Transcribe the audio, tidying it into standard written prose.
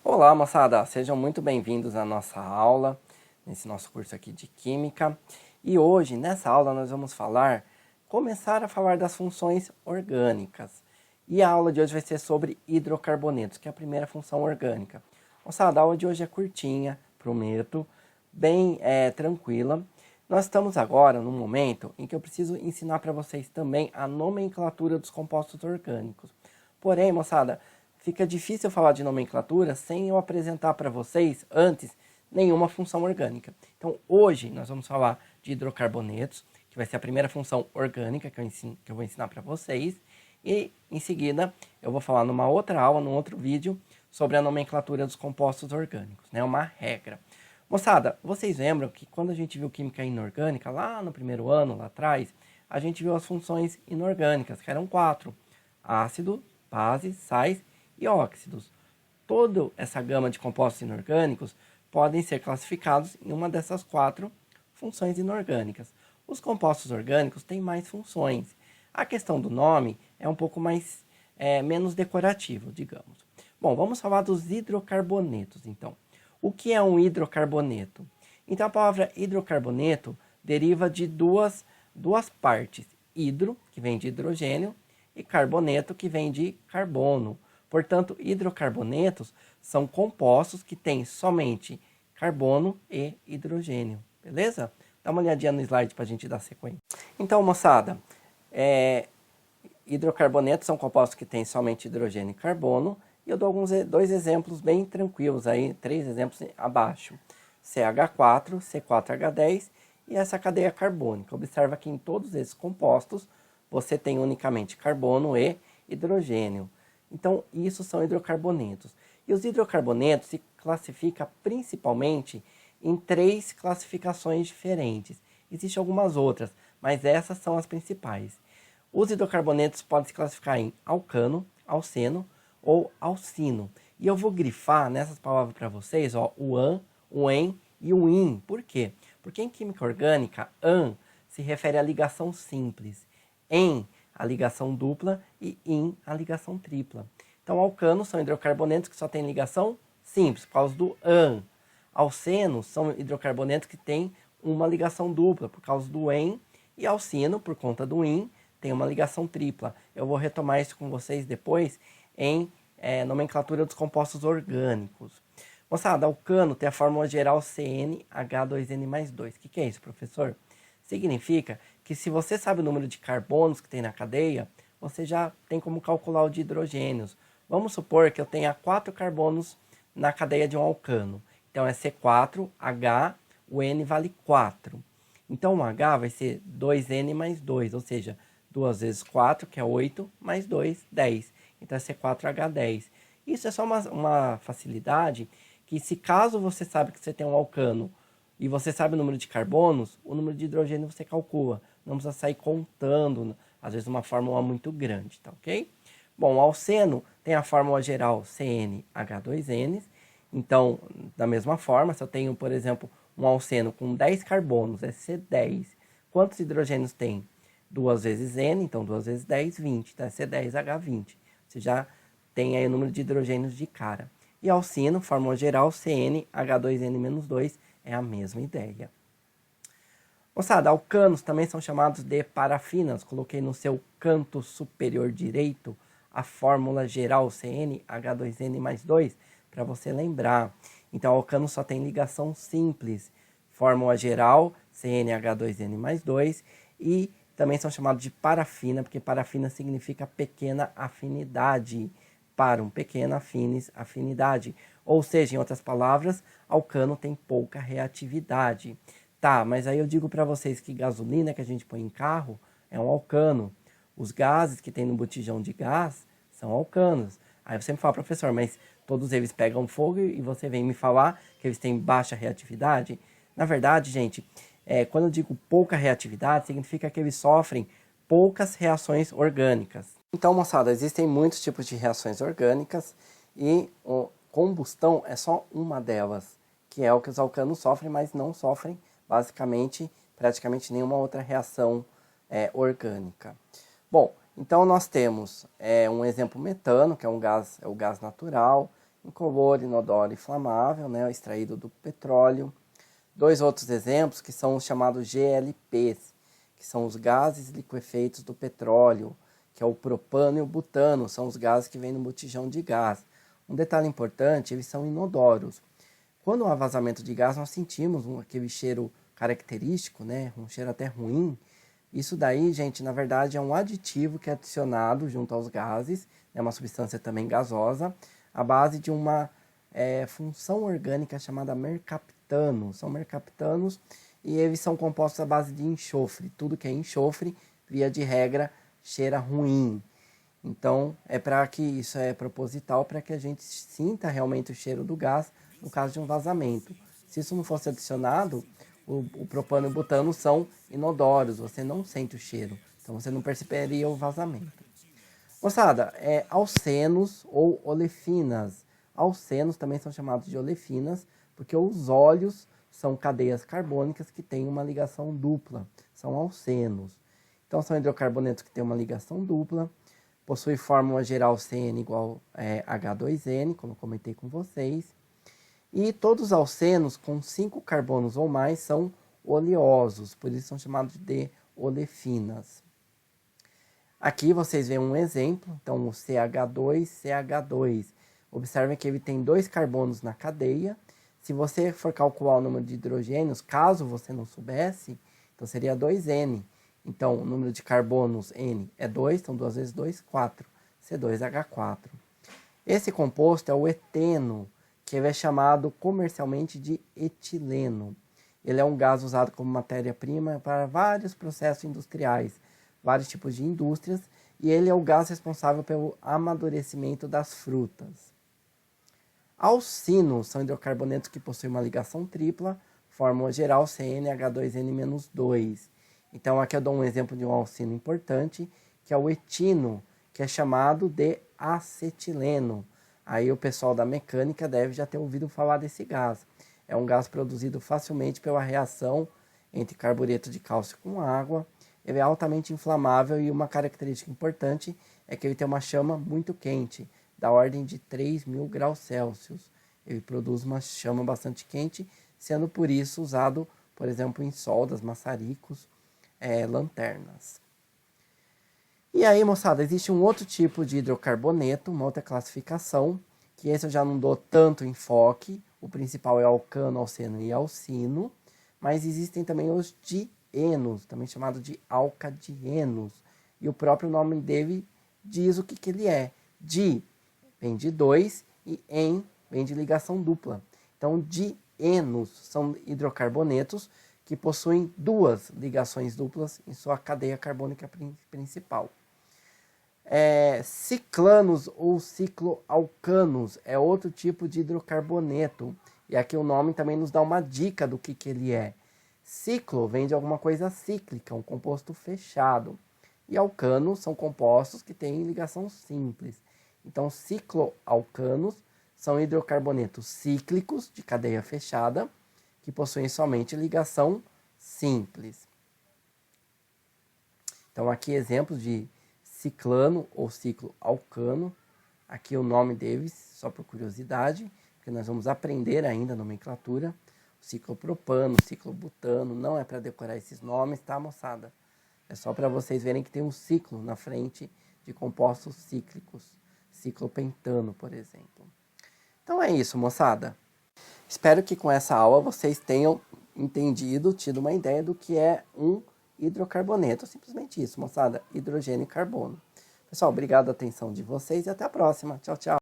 Olá, moçada! Sejam muito bem-vindos à nossa aula, nesse nosso curso aqui de Química. E hoje, nessa aula, nós vamos começar a falar das funções orgânicas. E a aula de hoje vai ser sobre hidrocarbonetos, que é a primeira função orgânica. Moçada, a aula de hoje é curtinha, prometo, bem tranquila. Nós estamos agora num momento em que eu preciso ensinar para vocês também a nomenclatura dos compostos orgânicos. Porém, moçada, fica difícil falar de nomenclatura sem eu apresentar para vocês, antes, nenhuma função orgânica. Então, hoje, nós vamos falar de hidrocarbonetos, que vai ser a primeira função orgânica que eu vou ensinar para vocês. E, em seguida, eu vou falar numa outra aula, num outro vídeo, sobre a nomenclatura dos compostos orgânicos, né? Uma regra. Moçada, vocês lembram que quando a gente viu química inorgânica, lá no primeiro ano, lá atrás, a gente viu as funções inorgânicas, que eram 4. Ácido, bases, sais e óxidos. Toda essa gama de compostos inorgânicos podem ser classificados em uma dessas 4 funções inorgânicas. Os compostos orgânicos têm mais funções. A questão do nome é um pouco menos decorativo, digamos. Bom, vamos falar dos hidrocarbonetos, então. O que é um hidrocarboneto? Então, a palavra hidrocarboneto deriva de duas partes. Hidro, que vem de hidrogênio, e carboneto, que vem de carbono. Portanto, hidrocarbonetos são compostos que têm somente carbono e hidrogênio. Beleza? Dá uma olhadinha no slide para a gente dar sequência. Então, moçada, hidrocarbonetos são compostos que têm somente hidrogênio e carbono. E eu dou dois exemplos bem tranquilos aí, 3 exemplos abaixo. CH4, C4H10 e essa cadeia carbônica. Observa que em todos esses compostos você tem unicamente carbono e hidrogênio. Então, isso são hidrocarbonetos. E os hidrocarbonetos se classificam principalmente em 3 classificações diferentes. Existem algumas outras, mas essas são as principais. Os hidrocarbonetos podem se classificar em alcano, alceno ou alcino. E eu vou grifar nessas palavras para vocês, ó, o an, o en e o in. Por quê? Porque em química orgânica, an se refere à ligação simples, en a ligação dupla e in a ligação tripla. Então, alcanos são hidrocarbonetos que só têm ligação simples, por causa do an. Alcenos são hidrocarbonetos que têm uma ligação dupla, por causa do en. E alcino, por conta do in, tem uma ligação tripla. Eu vou retomar isso com vocês depois em nomenclatura dos compostos orgânicos. Moçada, alcano tem a fórmula geral CnH2n+2. O que é isso, professor? Significa que se você sabe o número de carbonos que tem na cadeia, você já tem como calcular o de hidrogênios. Vamos supor que eu tenha 4 carbonos na cadeia de um alcano. Então é C4H, o N vale 4. Então o H vai ser 2N+2, ou seja, 2 vezes 4, que é 8, mais 2, 10. Então é C4H10. Isso é só uma facilidade que, se caso você sabe que você tem um alcano e você sabe o número de carbonos, o número de hidrogênio você calcula. Não precisa sair contando, às vezes, uma fórmula muito grande, tá ok? Bom, o alceno tem a fórmula geral CnH2n. Então, da mesma forma, se eu tenho, por exemplo, um alceno com 10 carbonos, é C10. Quantos hidrogênios tem? 2 vezes N, então 2 vezes 10, 20. Então é C10H20. Você já tem aí o número de hidrogênios de cara. E alcino, fórmula geral, CnH2n-2, é a mesma ideia. Moçada, alcanos também são chamados de parafinas. Coloquei no seu canto superior direito a fórmula geral CnH2n+2 para você lembrar. Então, alcano só tem ligação simples. Fórmula geral CnH2n+2 e também são chamados de parafina, porque parafina significa pequena afinidade. Parum, pequena, afines, afinidade. Ou seja, em outras palavras, alcano tem pouca reatividade. Tá, mas aí eu digo para vocês que gasolina que a gente põe em carro é um alcano. Os gases que tem no botijão de gás são alcanos. Aí você me fala, professor, mas todos eles pegam fogo e você vem me falar que eles têm baixa reatividade? Na verdade, gente, quando eu digo pouca reatividade, significa que eles sofrem poucas reações orgânicas. Então, moçada, existem muitos tipos de reações orgânicas e a combustão é só uma delas, que é o que os alcanos sofrem, mas não sofrem basicamente, praticamente nenhuma outra reação orgânica. Bom, então nós temos um exemplo metano, que é o gás natural, incolor, inodoro, inflamável, né, extraído do petróleo. Dois outros exemplos que são os chamados GLPs, que são os gases liquefeitos do petróleo, que é o propano e o butano, são os gases que vêm no botijão de gás. Um detalhe importante, eles são inodoros. Quando há vazamento de gás, nós sentimos aquele cheiro característico, né, um cheiro até ruim. Isso daí, gente, na verdade é um aditivo que é adicionado junto aos gases, é uma substância também gasosa, à base de uma função orgânica chamada mercaptano. São mercaptanos e eles são compostos à base de enxofre. Tudo que é enxofre, via de regra, cheira ruim. Então, isso é proposital para que a gente sinta realmente o cheiro do gás no caso de um vazamento. Se isso não fosse adicionado, o propano e o butano são inodoros, você não sente o cheiro, então você não perceberia o vazamento. Moçada, alcenos ou olefinas. Alcenos também são chamados de olefinas, porque os óleos são cadeias carbônicas que têm uma ligação dupla, são alcenos. Então são hidrocarbonetos que têm uma ligação dupla, possui fórmula geral CN igual H2N, como eu comentei com vocês. E todos os alcenos com 5 carbonos ou mais são oleosos, por isso são chamados de olefinas. Aqui vocês veem um exemplo, então o CH2, observem que ele tem 2 carbonos na cadeia. Se você for calcular o número de hidrogênios, caso você não soubesse, então seria 2N. Então o número de carbonos N é 2, então 2 vezes 2, 4, C2H4. Esse composto é o eteno, que ele é chamado comercialmente de etileno. Ele é um gás usado como matéria-prima para vários processos industriais, vários tipos de indústrias, e ele é o gás responsável pelo amadurecimento das frutas. Alcinos são hidrocarbonetos que possuem uma ligação tripla, fórmula geral CnH2n-2. Então aqui eu dou um exemplo de um alcino importante, que é o etino, que é chamado de acetileno. Aí o pessoal da mecânica deve já ter ouvido falar desse gás. É um gás produzido facilmente pela reação entre carbureto de cálcio com água. Ele é altamente inflamável e uma característica importante é que ele tem uma chama muito quente, da ordem de 3.000 graus Celsius. Ele produz uma chama bastante quente, sendo por isso usado, por exemplo, em soldas, maçaricos, lanternas. E aí, moçada, existe um outro tipo de hidrocarboneto, uma outra classificação, que esse eu já não dou tanto enfoque. O principal é alcano, alceno e alcino, mas existem também os dienos, também chamado de alcadienos. E o próprio nome dele diz o que ele é. Di vem de 2 e en vem de ligação dupla. Então, dienos são hidrocarbonetos que possuem 2 ligações duplas em sua cadeia carbônica principal. Ciclanos ou cicloalcanos é outro tipo de hidrocarboneto. E aqui o nome também nos dá uma dica do que ele é. Ciclo vem de alguma coisa cíclica, um composto fechado. E alcanos são compostos que têm ligação simples. Então, cicloalcanos são hidrocarbonetos cíclicos de cadeia fechada que possuem somente ligação simples. Então, aqui exemplos de ciclano ou cicloalcano. Aqui o nome deles, só por curiosidade, porque nós vamos aprender ainda a nomenclatura. O ciclopropano, ciclobutano, não é para decorar esses nomes, tá, moçada? É só para vocês verem que tem um ciclo na frente de compostos cíclicos. Ciclopentano, por exemplo. Então é isso, moçada. Espero que com essa aula vocês tenham entendido, tido uma ideia do que é um hidrocarboneto. Simplesmente isso, moçada. Hidrogênio e carbono. Pessoal, obrigado pela atenção de vocês e até a próxima. Tchau, tchau.